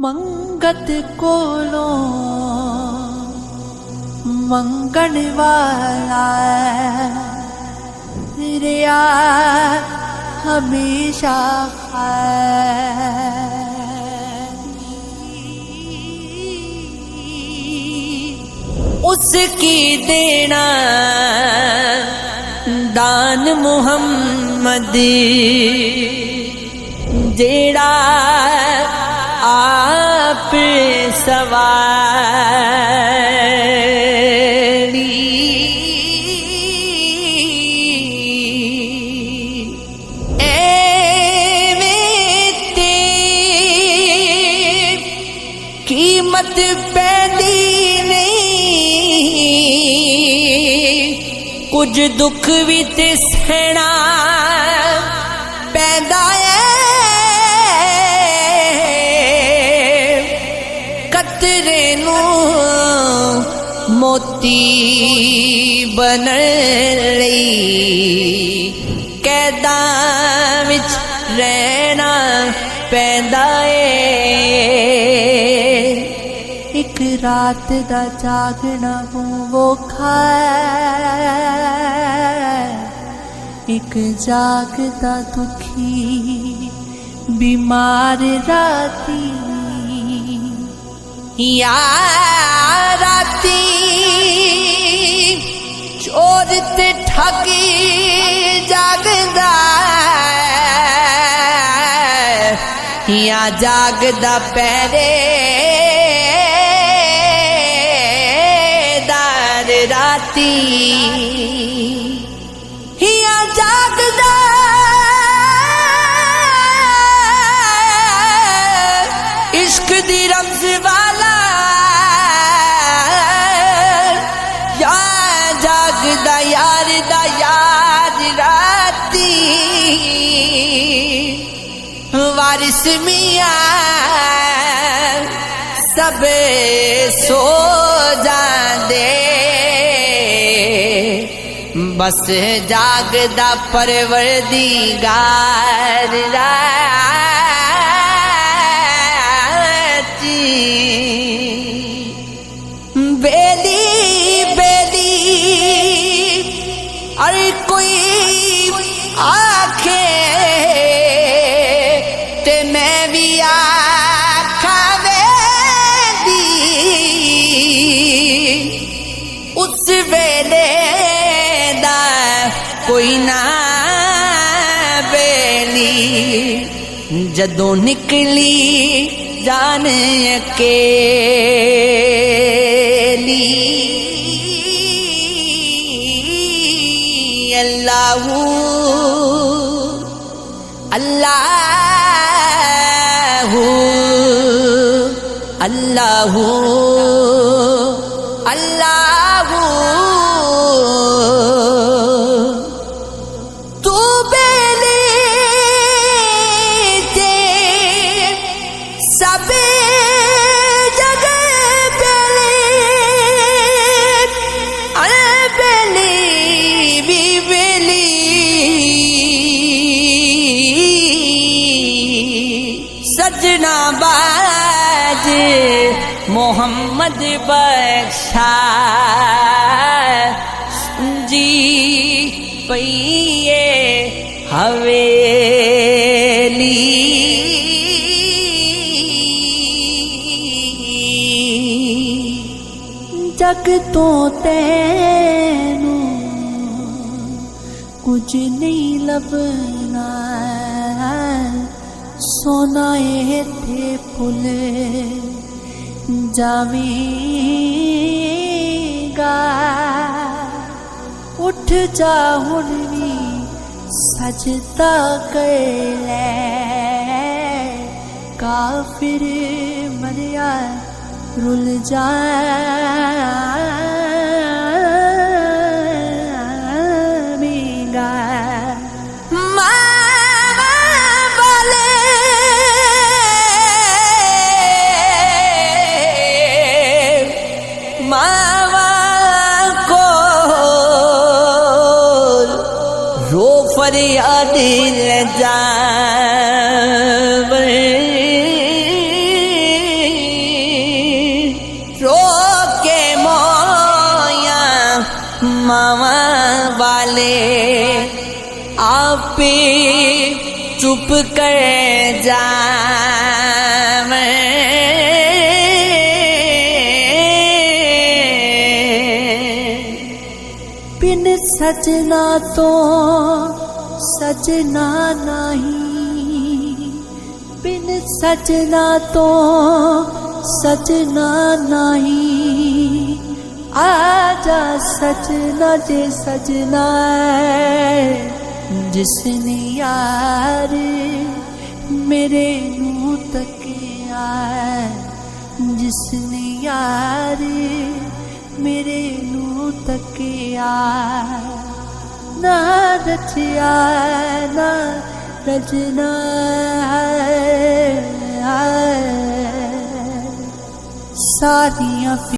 मंगत कोलो मंगण वाला रिया हमेशा उसकी देना दान मुहम्मद जेड़ा आप सवारी एवेते कीमत पैदी नहीं कुछ दुख भी ते सहना पैदा मोती बनण लई कैदां विच रहना पैंदा ए एक रात दा जागना वोखा एक जागदा दुखी बीमार राती या राती चोर ते ठगी जागदा या जागदा पहरेदार राती या जागदा इश्क दी रमज वाला या जागदा यार दा यार राती वारिस मियां सब सो जांदे बस जागदा परवरदिगार बेली बेली अरे कोई आखे ते मैं भी आखा वेदी उस वेले दा कोई ना बेली जदों निकली जान अकेली अल्लाहू अल्लाहू अल्लाहू अल्लाहू तू बेली ते सब जगह बेली अरे बेली भी बेली सजना बाज मोहम्मद बख्शा जी पईए हवेली जग तो तैनू कुछ नहीं लभना सोना थे फुल जावेगा उठ जा हुण भी सजदा कर ले काफिर मरिया रुल जावेगा मावा को रो फरियाद ले जावे मामा वाले आप चुप कर जावे बिन सजना तो सजना नहीं बिन सजना तो सजना नहीं आजा सजना जे सजना जिसने यार मेरे नू तकिया जिसने यार मेरे नू तकिया ना रचिया ना रचना सारियां